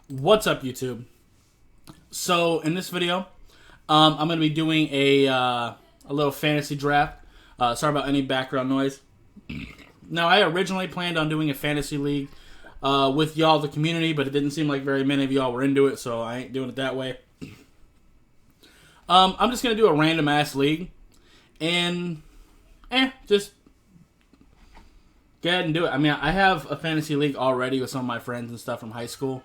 What's up, YouTube? So in this video, I'm going to be doing a little fantasy draft. Sorry about any background noise. Now, I originally planned on doing a fantasy league with y'all, the community, but it didn't seem like very many of y'all were into it, so I ain't doing it that way. I'm just going to do a random ass league, and just go ahead and do it. I mean, I have a fantasy league already with some of my friends and stuff from high school.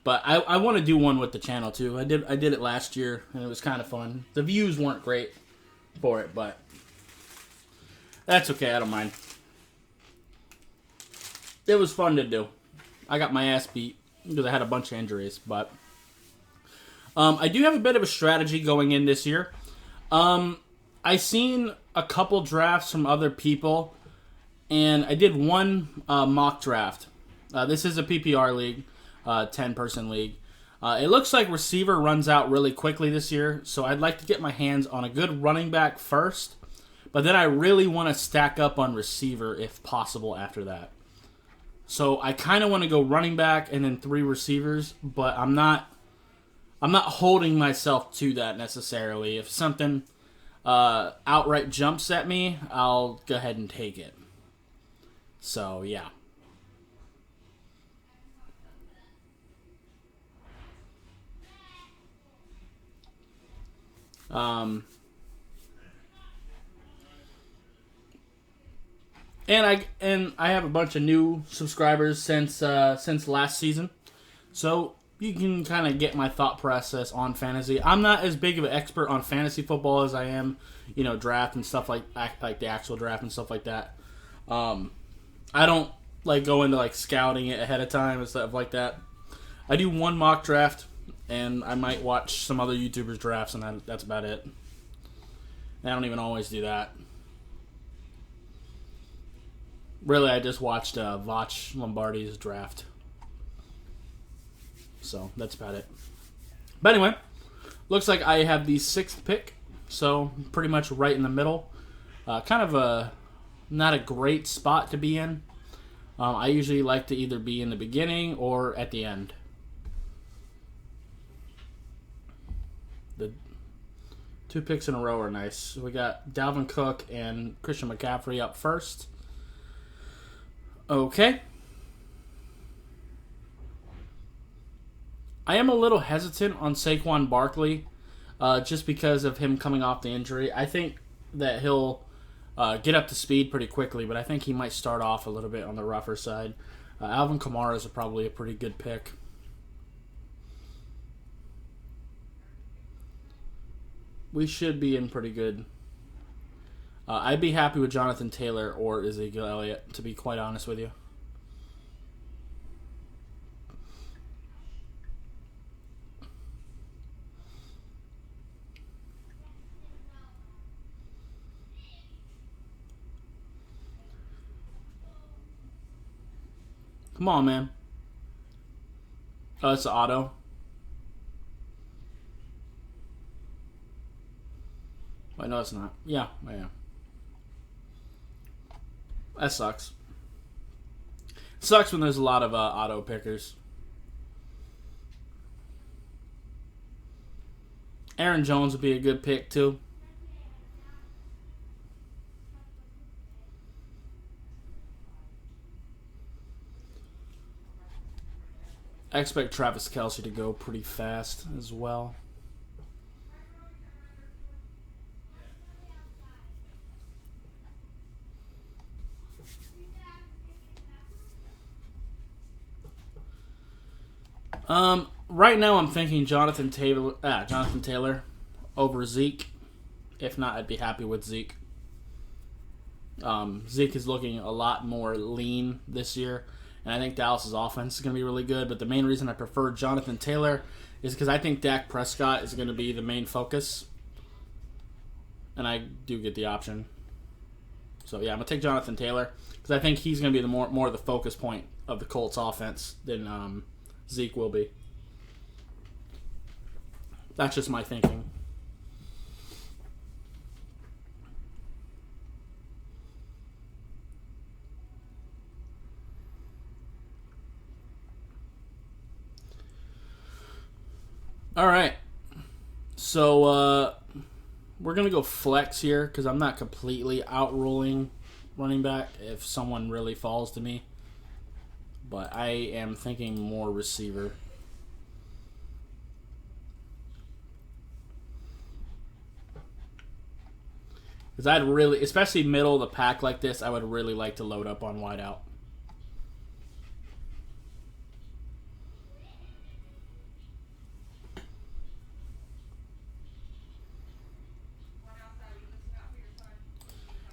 But I want to do one with the channel too. I did it last year and it was kind of fun. The views weren't great for it, but that's okay. I don't mind. It was fun to do. I got my ass beat because I had a bunch of injuries, but I do have a bit of a strategy going in this year. I seen a couple drafts from other people, and I did one mock draft. This is a PPR league. 10-person league. It looks like receiver runs out really quickly this year, so I'd like to get my hands on a good running back first, but then I really want to stack up on receiver if possible after that. So I kind of want to go running back and then 3 receivers, but I'm not holding myself to that necessarily. If something outright jumps at me, I'll go ahead and take it. So yeah. And I have a bunch of new subscribers since last season, so you can kind of get my thought process on fantasy. I'm not as big of an expert on fantasy football as I am, draft and stuff like the actual draft and stuff like that. I don't like go into like scouting it ahead of time and stuff like that. I do one mock draft, and I might watch some other YouTubers' drafts, and that's about it. And I don't even always do that. Really, I just watched Vach Lombardi's draft. So, that's about it. But anyway, looks like I have the 6th pick, so pretty much right in the middle. Kind of not a great spot to be in. I usually like to either be in the beginning or at the end. The 2 picks in a row are nice. We got Dalvin Cook and Christian McCaffrey up first. Okay. I am a little hesitant on Saquon Barkley just because of him coming off the injury. I think that he'll get up to speed pretty quickly, but I think he might start off a little bit on the rougher side. Alvin Kamara is probably a pretty good pick. We should be in pretty good. I'd be happy with Jonathan Taylor or Ezekiel Elliott, to be quite honest with you. Come on, man. Oh, it's an auto. Wait, no, it's not. Yeah. That sucks. Sucks when there's a lot of auto pickers. Aaron Jones would be a good pick, too. I expect Travis Kelce to go pretty fast as well. Right now I'm thinking Jonathan Taylor over Zeke. If not, I'd be happy with Zeke. Zeke is looking a lot more lean this year, and I think Dallas's offense is going to be really good. But the main reason I prefer Jonathan Taylor is because I think Dak Prescott is going to be the main focus, and I do get the option. So yeah, I'm gonna take Jonathan Taylor because I think he's going to be the more of the focus point of the Colts offense than Zeke will be. That's just my thinking. All right. So we're gonna go flex here because I'm not completely outrolling running back if someone really falls to me, but I am thinking more receiver. Because I'd really, especially middle of the pack like this, I would really like to load up on wideout.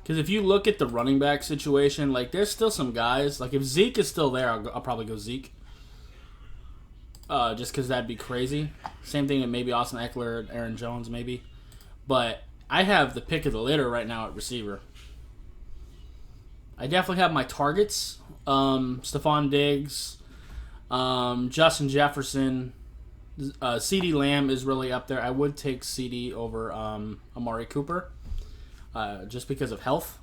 Because if you look at the running back situation, like there's still some guys. Like if Zeke is still there, I'll probably go Zeke. Just because that'd be crazy. Same thing with maybe Austin Eckler, Aaron Jones, maybe. But I have the pick of the litter right now at receiver. I definitely have my targets. Stephon Diggs, Justin Jefferson, CeeDee Lamb is really up there. I would take CeeDee over Amari Cooper. Just because of health.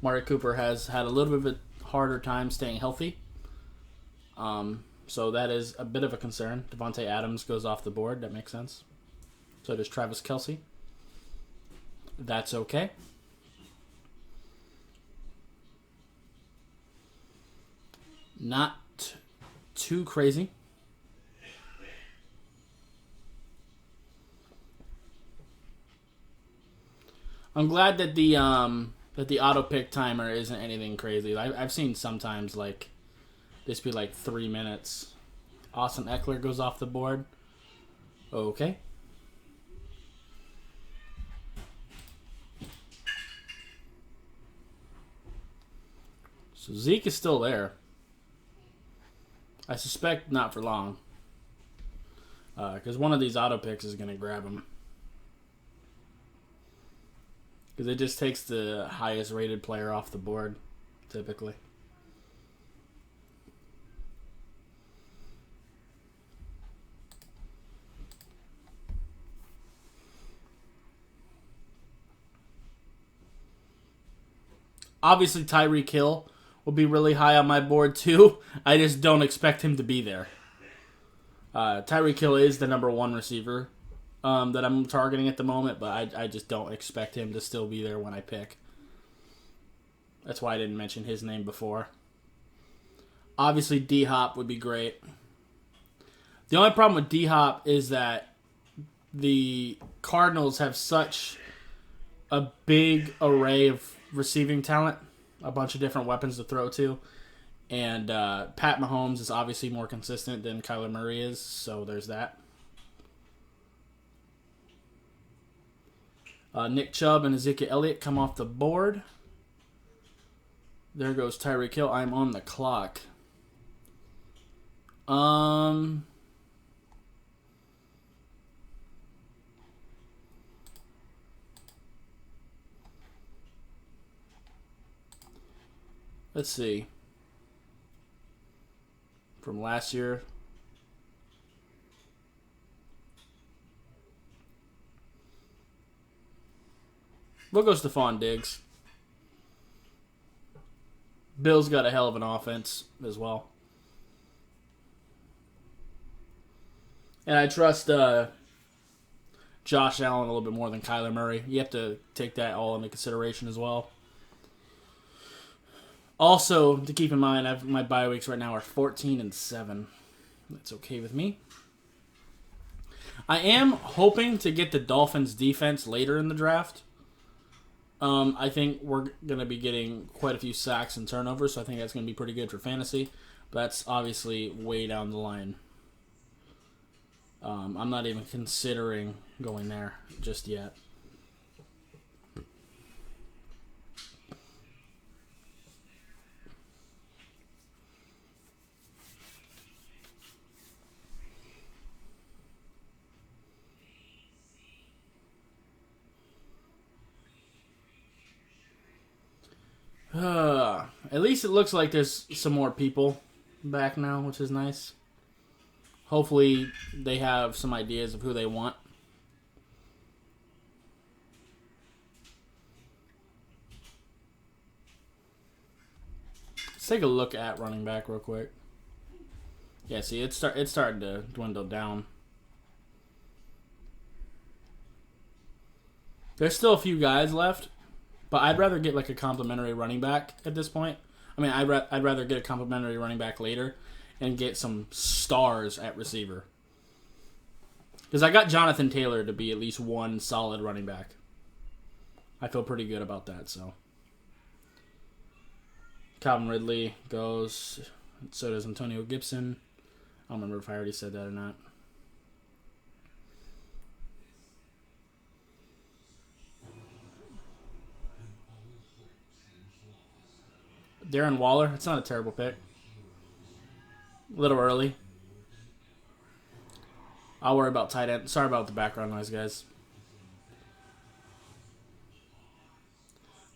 Amari Cooper has had a little bit of a harder time staying healthy. So that is a bit of a concern. Devontae Adams goes off the board. That makes sense. So does Travis Kelce. That's okay. Not too crazy. I'm glad that the auto pick timer isn't anything crazy. I've seen sometimes like this be like 3 minutes. Austin Eckler goes off the board. Okay. So Zeke is still there. I suspect not for long. Because one of these auto picks is going to grab him. Because it just takes the highest rated player off the board, typically. Obviously, Tyreek Hill will be really high on my board, too. I just don't expect him to be there. Tyreek Hill is the number one receiver that I'm targeting at the moment, but I just don't expect him to still be there when I pick. That's why I didn't mention his name before. Obviously, D-Hop would be great. The only problem with D-Hop is that the Cardinals have such a big array of receiving talent, a bunch of different weapons to throw to, and Pat Mahomes is obviously more consistent than Kyler Murray is, so there's that. Nick Chubb and Ezekiel Elliott come off the board. There goes Tyreek Hill. I'm on the clock. Let's see. From last year. We'll go Stephon Diggs. Bill's got a hell of an offense as well. And I trust Josh Allen a little bit more than Kyler Murray. You have to take that all into consideration as well. Also, to keep in mind, my bye weeks right now are 14-7. That's okay with me. I am hoping to get the Dolphins defense later in the draft. I think we're going to be getting quite a few sacks and turnovers, so I think that's going to be pretty good for fantasy. But that's obviously way down the line. I'm not even considering going there just yet. At least it looks like there's some more people back now, which is nice. Hopefully they have some ideas of who they want. Let's take a look at running back real quick. Yeah, see, it's starting to dwindle down. There's still a few guys left, but I'd rather get like a complimentary running back at this point. I mean, I'd rather get a complimentary running back later and get some stars at receiver. Because I got Jonathan Taylor to be at least one solid running back. I feel pretty good about that, so. Calvin Ridley goes. So does Antonio Gibson. I don't remember if I already said that or not. Darren Waller. It's not a terrible pick. A little early. I'll worry about tight end. Sorry about the background noise, guys.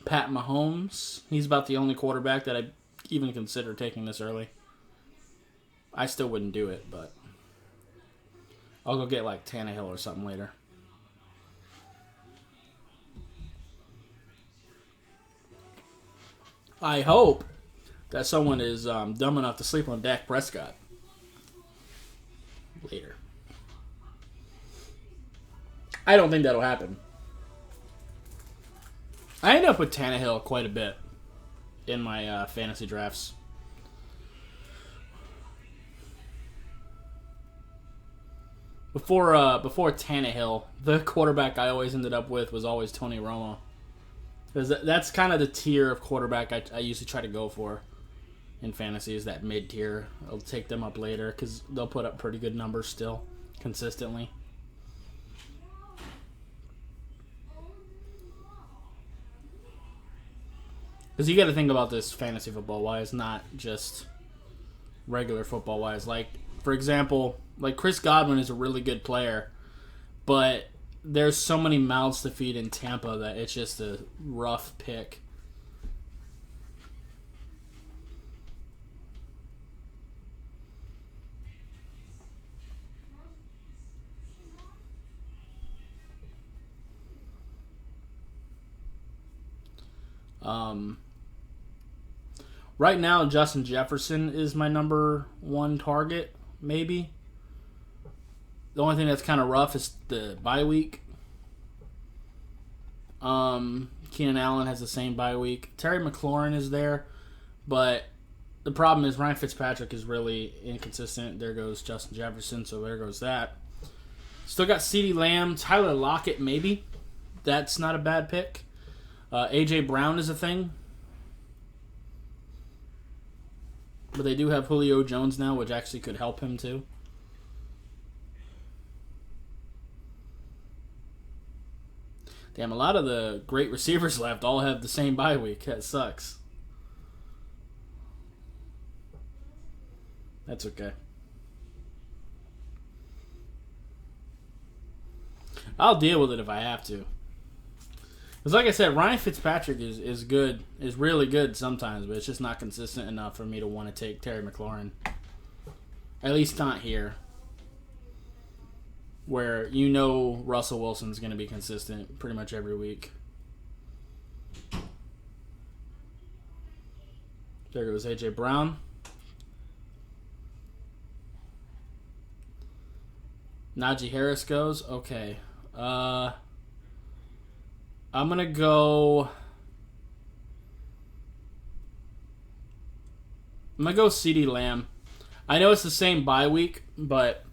Pat Mahomes. He's about the only quarterback that I even consider taking this early. I still wouldn't do it, but I'll go get like Tannehill or something later. I hope that someone is dumb enough to sleep on Dak Prescott later. I don't think that'll happen. I end up with Tannehill quite a bit in my fantasy drafts. Before Tannehill, the quarterback I always ended up with was always Tony Romo. Because that's kind of the tier of quarterback I usually try to go for in fantasy, is that mid-tier. I'll take them up later because they'll put up pretty good numbers still, consistently. Because you got to think about this fantasy football-wise, not just regular football-wise. Like, for example, like Chris Godwin is a really good player, but there's so many mouths to feed in Tampa that it's just a rough pick. Right now, Justin Jefferson is my number one target, maybe. The only thing that's kind of rough is the bye week. Keenan Allen has the same bye week. Terry McLaurin is there, but the problem is Ryan Fitzpatrick is really inconsistent. There goes Justin Jefferson, so there goes that. Still got CeeDee Lamb, Tyler Lockett, maybe. That's not a bad pick. A.J. Brown is a thing. But they do have Julio Jones now, which actually could help him too. Damn, a lot of the great receivers left all have the same bye week. That sucks. That's okay. I'll deal with it if I have to. Because like I said, Ryan Fitzpatrick is good, is really good sometimes, but it's just not consistent enough for me to want to take Terry McLaurin. At least not here. Where you know Russell Wilson's going to be consistent pretty much every week. There goes A.J. Brown. Najee Harris goes. Okay. I'm going to go CeeDee Lamb. I know it's the same bye week, but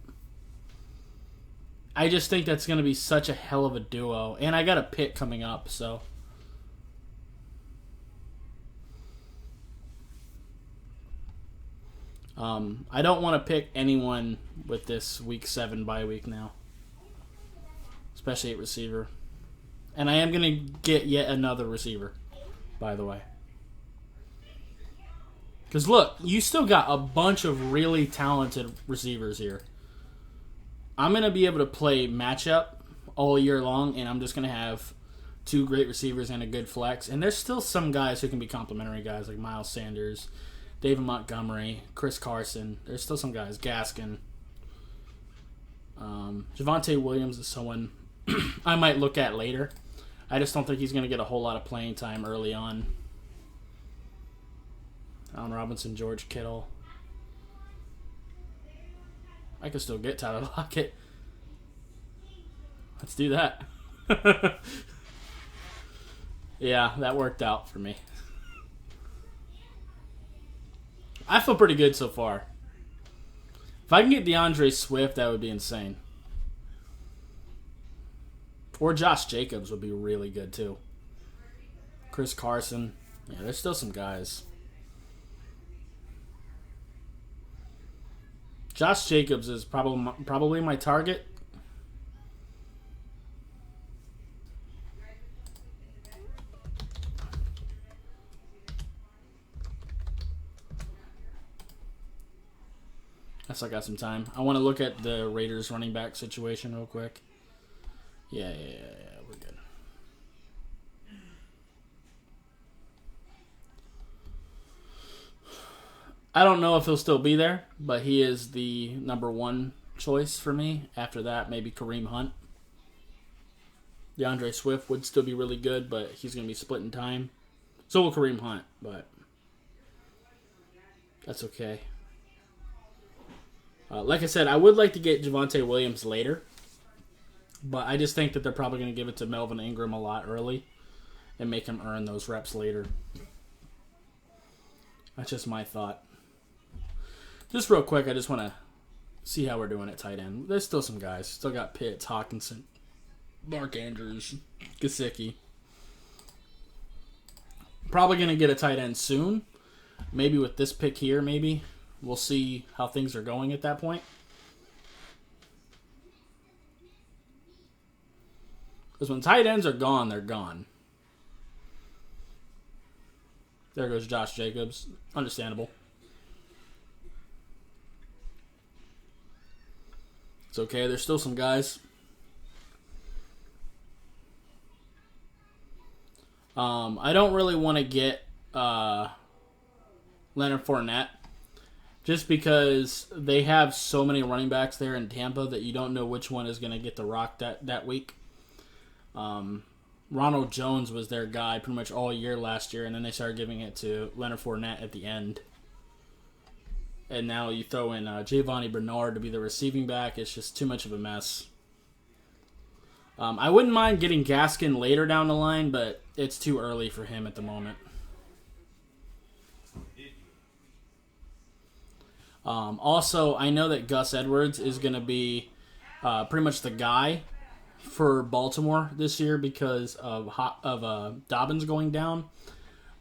I just think that's going to be such a hell of a duo. And I got a pick coming up, so. I don't want to pick anyone with this week 7 bye week now. Especially at receiver. And I am going to get yet another receiver, by the way. Because look, you still got a bunch of really talented receivers here. I'm going to be able to play matchup all year long, and I'm just going to have 2 great receivers and a good flex. And there's still some guys who can be complimentary guys, like Miles Sanders, David Montgomery, Chris Carson. There's still some guys, Gaskin. Javonte Williams is someone I might look at later. I just don't think he's going to get a whole lot of playing time early on. Allen Robinson, George Kittle. I could still get Tyler Lockett. Let's do that. Yeah, that worked out for me. I feel pretty good so far. If I can get DeAndre Swift, that would be insane. Or Josh Jacobs would be really good too. Chris Carson. Yeah, there's still some guys. Josh Jacobs is probably my target. Guess I got some time. I want to look at the Raiders running back situation real quick. Yeah, we're good. I don't know if he'll still be there, but he is the number one choice for me. After that, maybe Kareem Hunt. DeAndre Swift would still be really good, but he's going to be splitting time. So will Kareem Hunt, but that's okay. Like I said, I would like to get Javonte Williams later, but I just think that they're probably going to give it to Melvin Ingram a lot early and make him earn those reps later. That's just my thought. Just real quick, I just want to see how we're doing at tight end. There's still some guys. Still got Pitts, Hawkinson, Mark Andrews, Gesicki. Probably going to get a tight end soon. Maybe with this pick here, maybe. We'll see how things are going at that point. Because when tight ends are gone, they're gone. There goes Josh Jacobs. Understandable. It's okay. There's still some guys. I don't really want to get Leonard Fournette. Just because they have so many running backs there in Tampa that you don't know which one is going to get the rock that week. Ronald Jones was their guy pretty much all year last year, and then they started giving it to Leonard Fournette at the end. And now you throw in Giovanni Bernard to be the receiving back. It's just too much of a mess. I wouldn't mind getting Gaskin later down the line, but it's too early for him at the moment. Also, I know that Gus Edwards is going to be pretty much the guy for Baltimore this year because of Dobbins going down.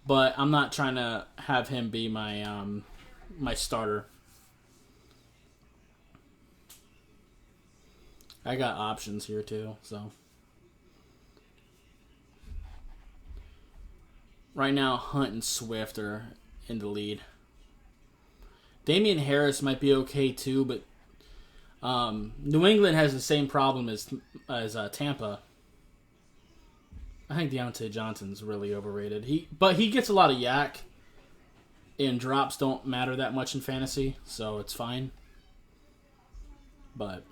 But I'm not trying to have him be my my starter. I got options here too, so. Right now, Hunt and Swift are in the lead. Damian Harris might be okay too, but New England has the same problem as Tampa. I think Deontay Johnson's really overrated. But he gets a lot of yak, and drops don't matter that much in fantasy, so it's fine. But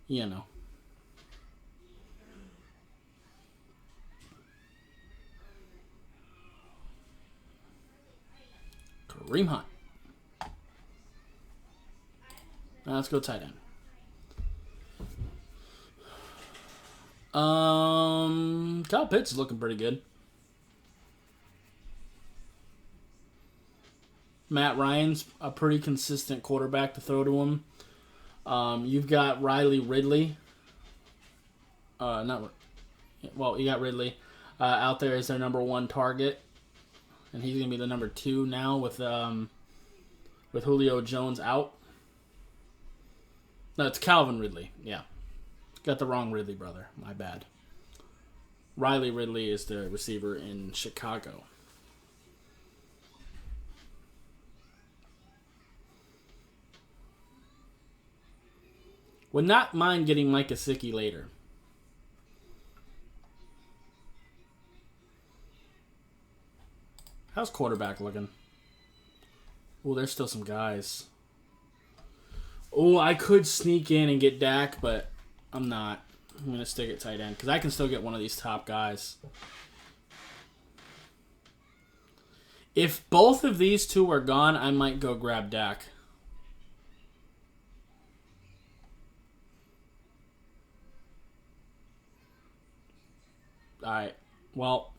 you know. Kareem Hunt. Now let's go tight end. Kyle Pitts is looking pretty good. Matt Ryan's a pretty consistent quarterback to throw to him. You've got Riley Ridley. You got Ridley out there as their number one target, and he's gonna be the number two now with Julio Jones out. No, it's Calvin Ridley. Yeah, got the wrong Ridley brother. My bad. Riley Ridley is the receiver in Chicago. Would not mind getting Mike Gesicki later. How's quarterback looking? Oh, there's still some guys. Oh, I could sneak in and get Dak, but I'm not. I'm going to stick at tight end because I can still get one of these top guys. If both of these two are gone, I might go grab Dak. Alright. Well,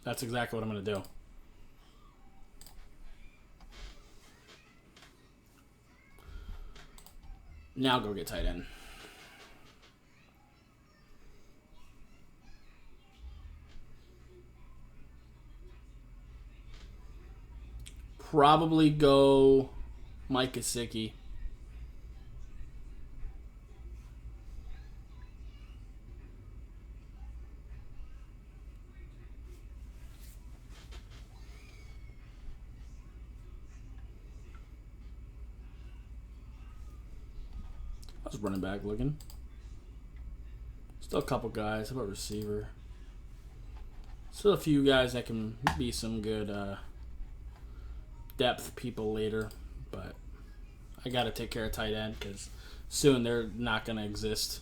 that's exactly what I'm going to do. Now go get tight end. Probably go Mike Gesicki. How's running back looking? Still a couple guys. How about receiver? Still a few guys that can be some good depth people later, but I got to take care of tight end because soon they're not going to exist.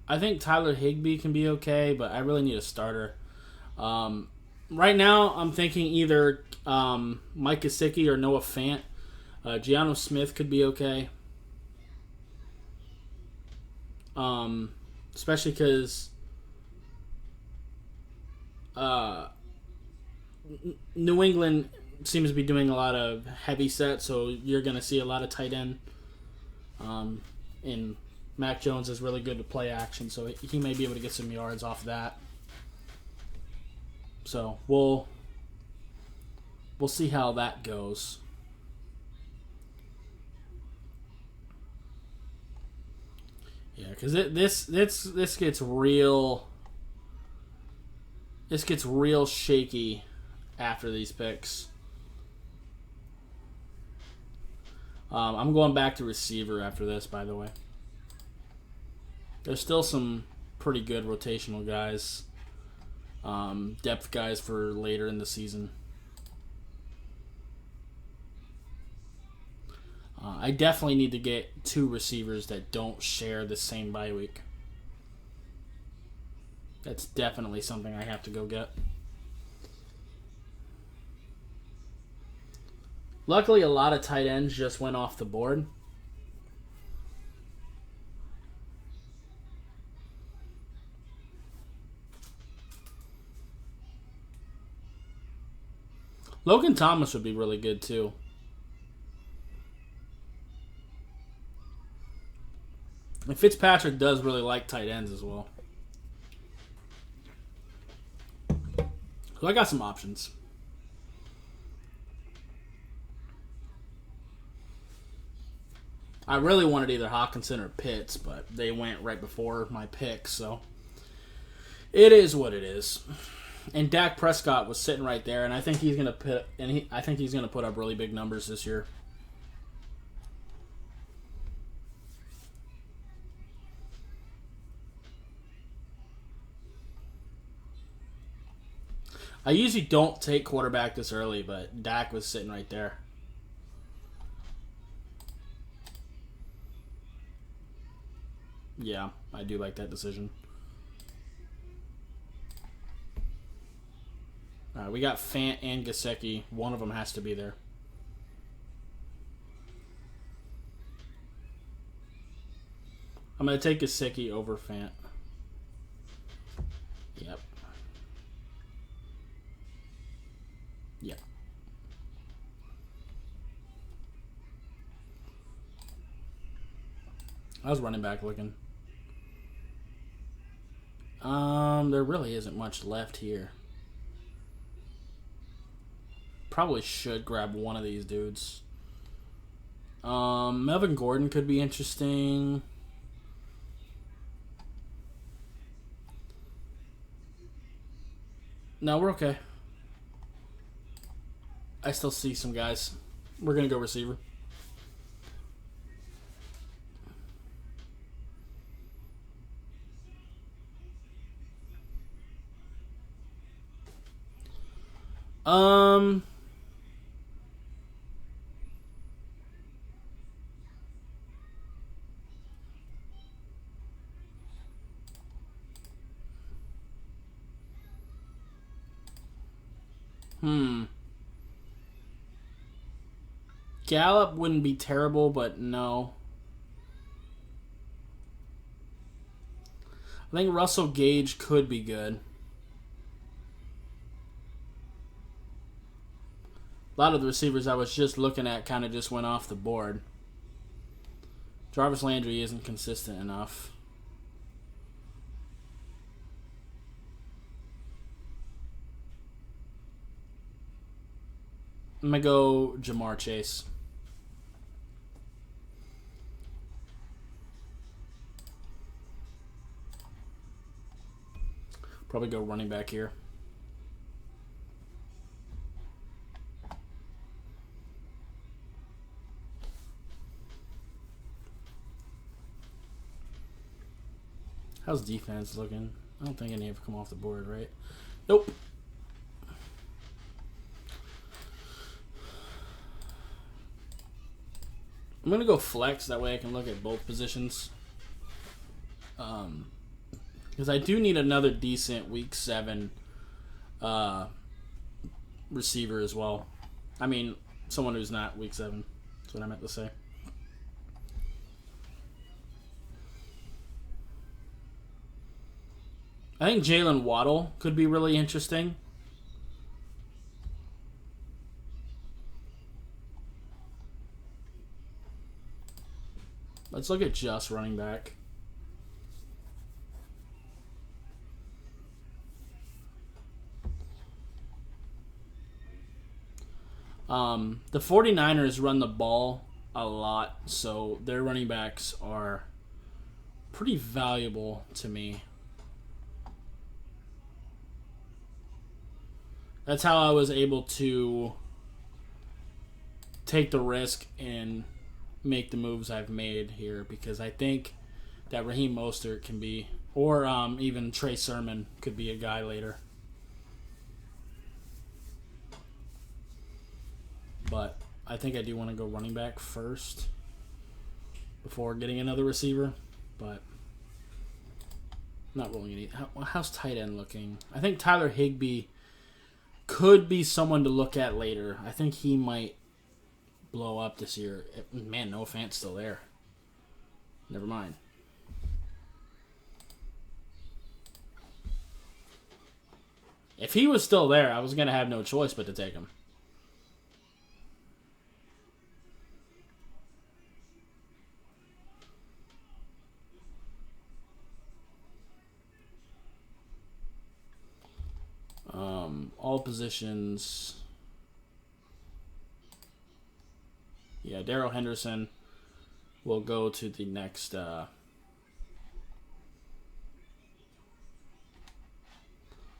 I think Tyler Higbee can be okay, but I really need a starter. Right now, I'm thinking either Mike Gesicki or Noah Fant. Gianno Smith could be okay. Especially because New England seems to be doing a lot of heavy set, so you're going to see a lot of tight end. And Mac Jones is really good to play action, so he may be able to get some yards off that. So we'll see how that goes. Yeah, because this gets real. This gets real shaky after these picks. I'm going back to receiver after this, by the way. There's still some pretty good rotational guys, depth guys for later in the season. I definitely need to get 2 receivers that don't share the same bye week. That's definitely something I have to go get. Luckily, a lot of tight ends just went off the board. Logan Thomas would be really good, too. And Fitzpatrick does really like tight ends as well. So I got some options. I really wanted either Hawkinson or Pitts, but they went right before my pick, so it is what it is. And Dak Prescott was sitting right there, and I think he's gonna put up really big numbers this year. I usually don't take quarterback this early, but Dak was sitting right there. Yeah, I do like that decision. All right, we got Fant and Gesicki. One of them has to be there. I'm going to take Gesicki over Fant. Yep. Yeah. How's running back looking? There really isn't much left here. Probably should grab one of these dudes. Melvin Gordon could be interesting. No, we're okay. I still see some guys. We're going to go receiver. Gallup wouldn't be terrible, but no. I think Russell Gage could be good. A lot of the receivers I was just looking at kind of just went off the board. Jarvis Landry isn't consistent enough. I'm going to go Jamar Chase. Probably go running back here. How's defense looking? I don't think any have come off the board, right? Nope. I'm going to go flex. That way I can look at both positions. Because I do need another decent Week 7 receiver as well. I mean, someone who's not Week 7. That's what I meant to say. I think Jalen Waddle could be really interesting. Let's look at just running back. The 49ers run the ball a lot, so their running backs are pretty valuable to me. That's how I was able to take the risk and make the moves I've made here, because I think that Raheem Mostert can be, or even Trey Sermon could be a guy later. But I think I do want to go running back first before getting another receiver. But not rolling any. How's tight end looking? I think Tyler Higbee could be someone to look at later. I think he might blow up this year. Man, Noah Fant's still there. Never mind. If he was still there, I was going to have no choice but to take him. All positions. Yeah, Darrell Henderson will go to the next.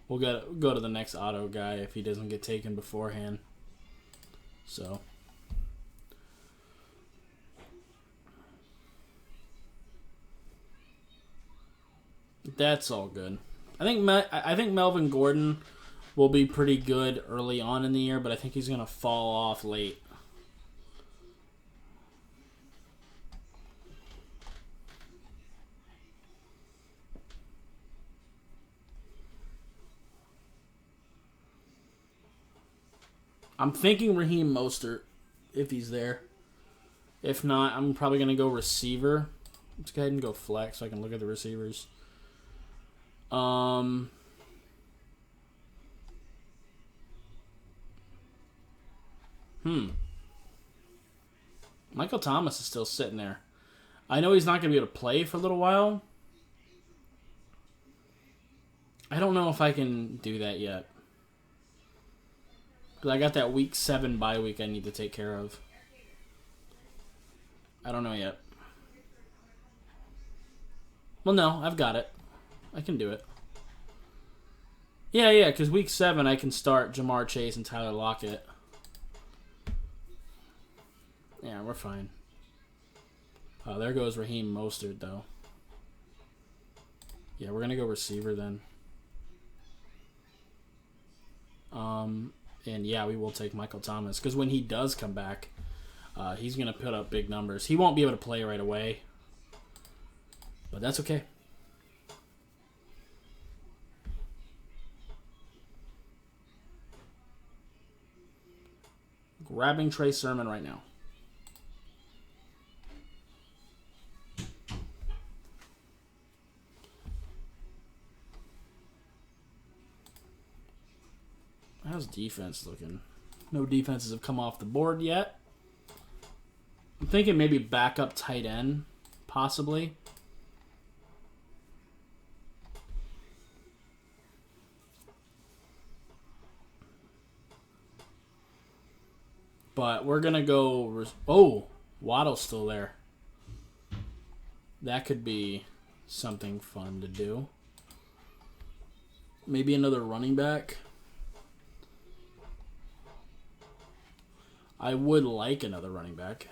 We'll go to the next auto guy if he doesn't get taken beforehand. So. That's all good. I think Melvin Gordon will be pretty good early on in the year, but I think he's going to fall off late. I'm thinking Raheem Mostert, if he's there. If not, I'm probably going to go receiver. Let's go ahead and go flex so I can look at the receivers. Michael Thomas is still sitting there. I know he's not going to be able to play for a little while. I don't know if I can do that yet. Because I got that Week 7 bye week I need to take care of. I don't know yet. Well, no, I've got it. I can do it. Yeah, because Week 7 I can start Jamar Chase and Tyler Lockett. Yeah, we're fine. Oh, there goes Raheem Mostert, though. Yeah, we're going to go receiver then. And yeah, we will take Michael Thomas. Because when he does come back, he's going to put up big numbers. He won't be able to play right away. But that's okay. Grabbing Trey Sermon right now. How's defense looking? No defenses have come off the board yet. I'm thinking maybe backup tight end, possibly. But we're going to go... Oh, Waddle's still there. That could be something fun to do. Maybe another running back. I would like another running back.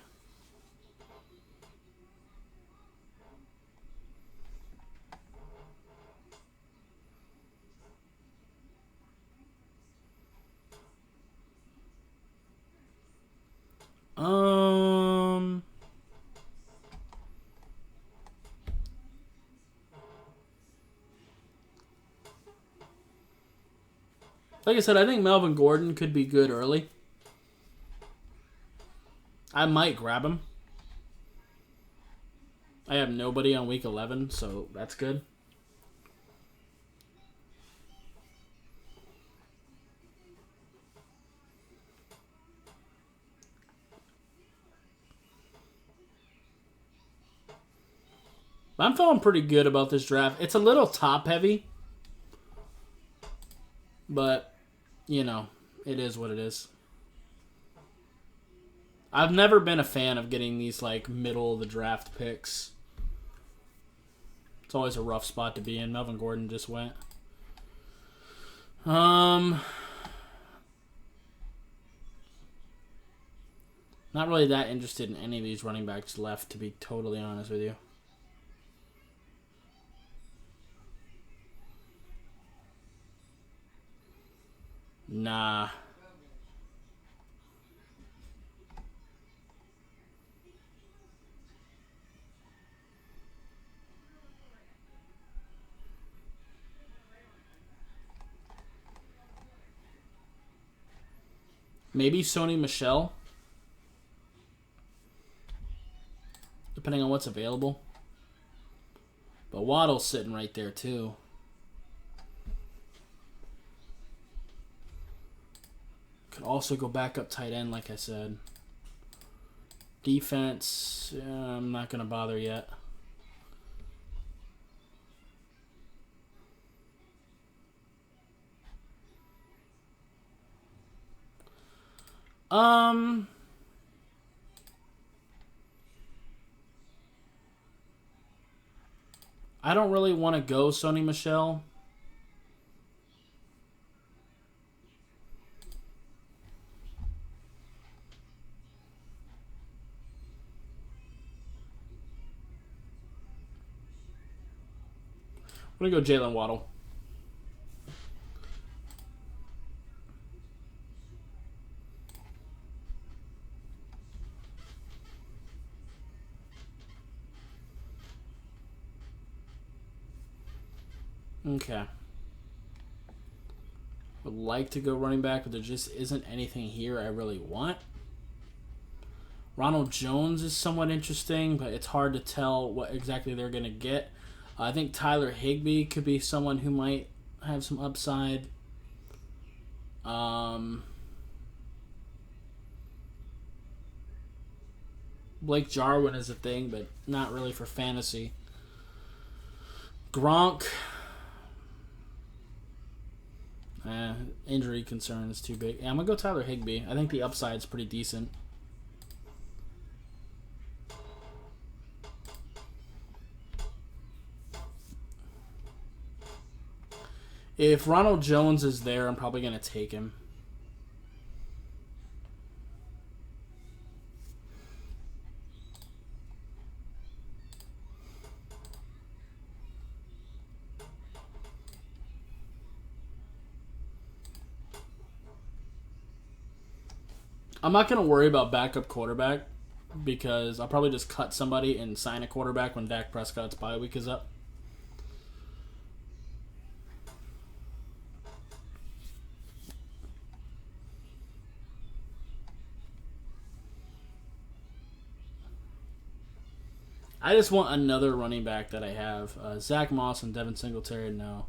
Like I said, I think Melvin Gordon could be good early. I might grab him. I have nobody on week 11, so that's good. I'm feeling pretty good about this draft. It's a little top heavy, but, you know, it is what it is. I've never been a fan of getting these, like, middle of the draft picks. It's always a rough spot to be in. Melvin Gordon just went. Not really that interested in any of these running backs left, to be totally honest with you. Nah. Maybe Sony Michel. Depending on what's available. But Waddle's sitting right there too. Could also go back up tight end, like I said. Defense, I'm not going to bother yet. I don't really want to go Sony Michel. I'm going to go Jalen Waddle. Okay. Would like to go running back, but there just isn't anything here I really want. Ronald Jones is somewhat interesting, but it's hard to tell what exactly they're going to get. I think Tyler Higbee could be someone who might have some upside. Blake Jarwin is a thing, but not really for fantasy. Gronk. Injury concern is too big. Yeah, I'm going to go Tyler Higbee. I think the upside's pretty decent. If Ronald Jones is there, I'm probably going to take him. I'm not going to worry about backup quarterback because I'll probably just cut somebody and sign a quarterback when Dak Prescott's bye week is up. I just want another running back that I have. Zach Moss and Devin Singletary, no.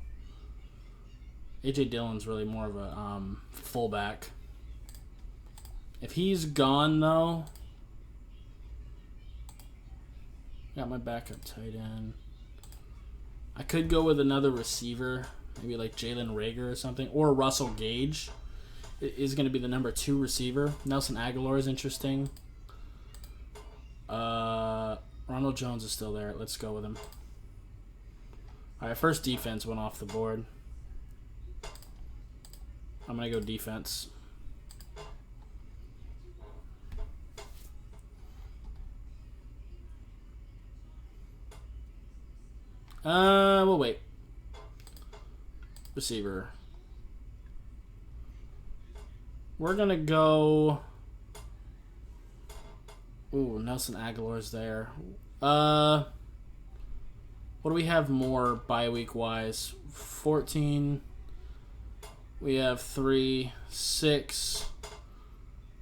A.J. Dillon's really more of a fullback. If he's gone, though... Got my backup tight end. I could go with another receiver. Maybe like Jalen Reagor or something. Or Russell Gage is going to be the number 2 receiver. Nelson Aguilar is interesting. Ronald Jones is still there. Let's go with him. Alright, first defense went off the board. I'm going to go defense. We'll wait. Receiver. We're going to go... Ooh, Nelson Aguilar's there. What do we have more bye week wise? 14. We have 3, 6.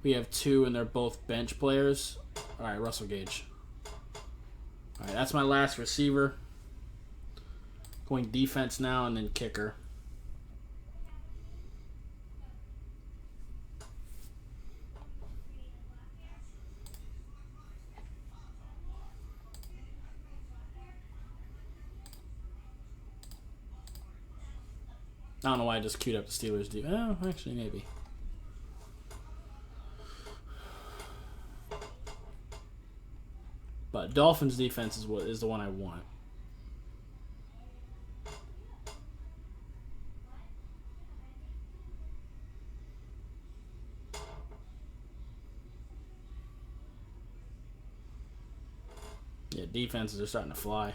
We have 2, and they're both bench players. All right, Russell Gage. All right, that's my last receiver. Going defense now, and then kicker. I don't know why I just queued up the Steelers. Oh, actually, maybe. But Dolphins defense is the one I want. Yeah, defenses are starting to fly.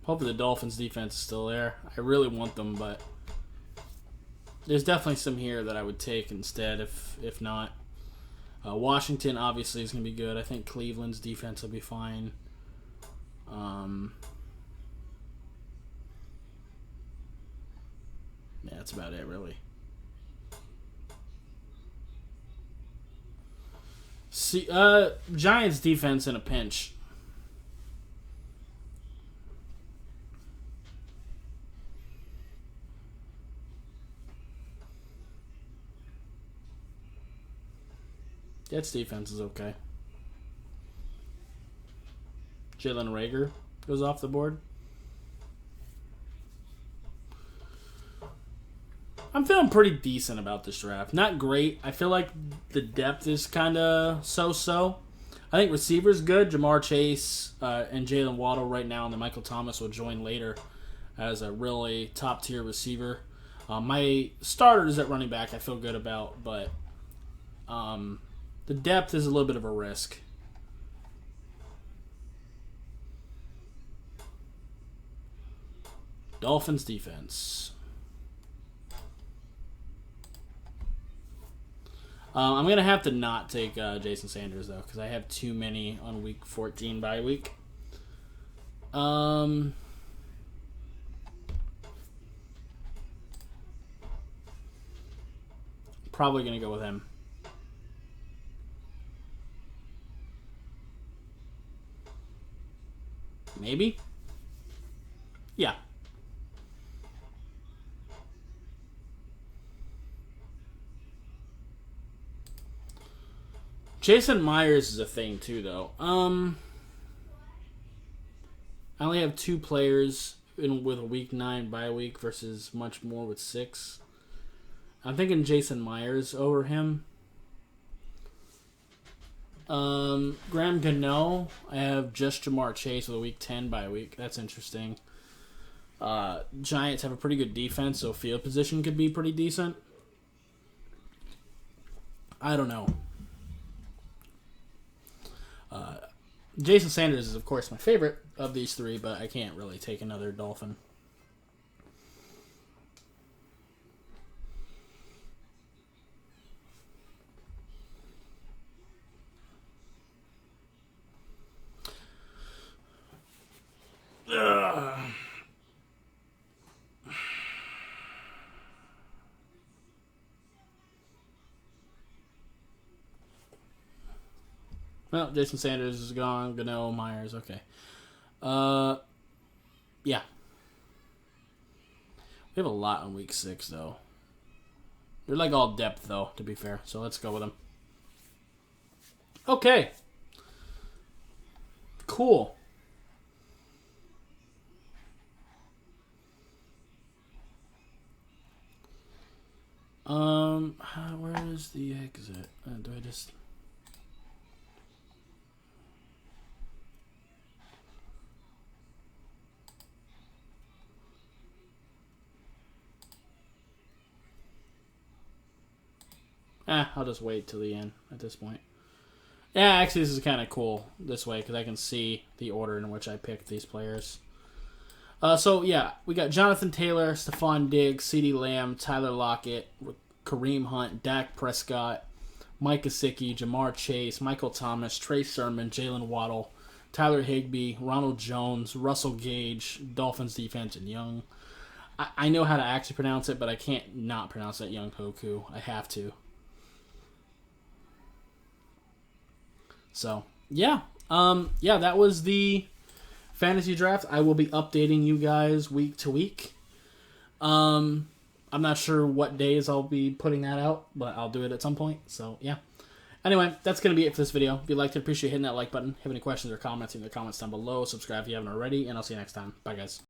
Hopefully the Dolphins defense is still there. I really want them, but there's definitely some here that I would take instead if not. Washington obviously is going to be good. I think Cleveland's defense will be fine. Yeah, that's about it, really. See, Giants defense in a pinch. Jets defense is okay. Jalen Reagor goes off the board. I'm feeling pretty decent about this draft. Not great. I feel like the depth is kind of so-so. I think receivers good. Jamar Chase and Jalen Waddle right now, and then Michael Thomas will join later as a really top-tier receiver. My starters at running back I feel good about, but the depth is a little bit of a risk. Dolphins defense. I'm going to have to not take Jason Sanders, though, because I have too many on week 14 bye week. Probably going to go with him. Maybe? Yeah. Jason Myers is a thing too, though. I only have 2 players with a week 9 bye week versus much more with 6. I'm thinking Jason Myers over him. Graham Gano, I have just Jamar Chase with a week 10 bye week. That's interesting. Giants have a pretty good defense, so field position could be pretty decent. I don't know. Jason Sanders is, of course, my favorite of these 3, but I can't really take another Dolphin. Well, Jason Sanders is gone. Gano, Myers, okay. Yeah. We have a lot on week 6, though. They're like all depth, though, to be fair. So let's go with them. Okay. Cool. Where is the exit? Do I just... I'll just wait till the end at this point. Yeah, actually, this is kind of cool this way because I can see the order in which I picked these players. So, yeah, we got Jonathan Taylor, Stephon Diggs, CeeDee Lamb, Tyler Lockett, Kareem Hunt, Dak Prescott, Mike Gesicki, Jamar Chase, Michael Thomas, Trey Sermon, Jalen Waddle, Tyler Higbee, Ronald Jones, Russell Gage, Dolphins defense, and Young. I know how to actually pronounce it, but I can't not pronounce that Young Hoku. I have to. So, yeah. That was the fantasy draft. I will be updating you guys week to week. I'm not sure what days I'll be putting that out, but I'll do it at some point. So, yeah. Anyway, that's going to be it for this video. If you liked it, appreciate hitting that like button. Have any questions or comments in the comments down below. Subscribe if you haven't already, and I'll see you next time. Bye, guys.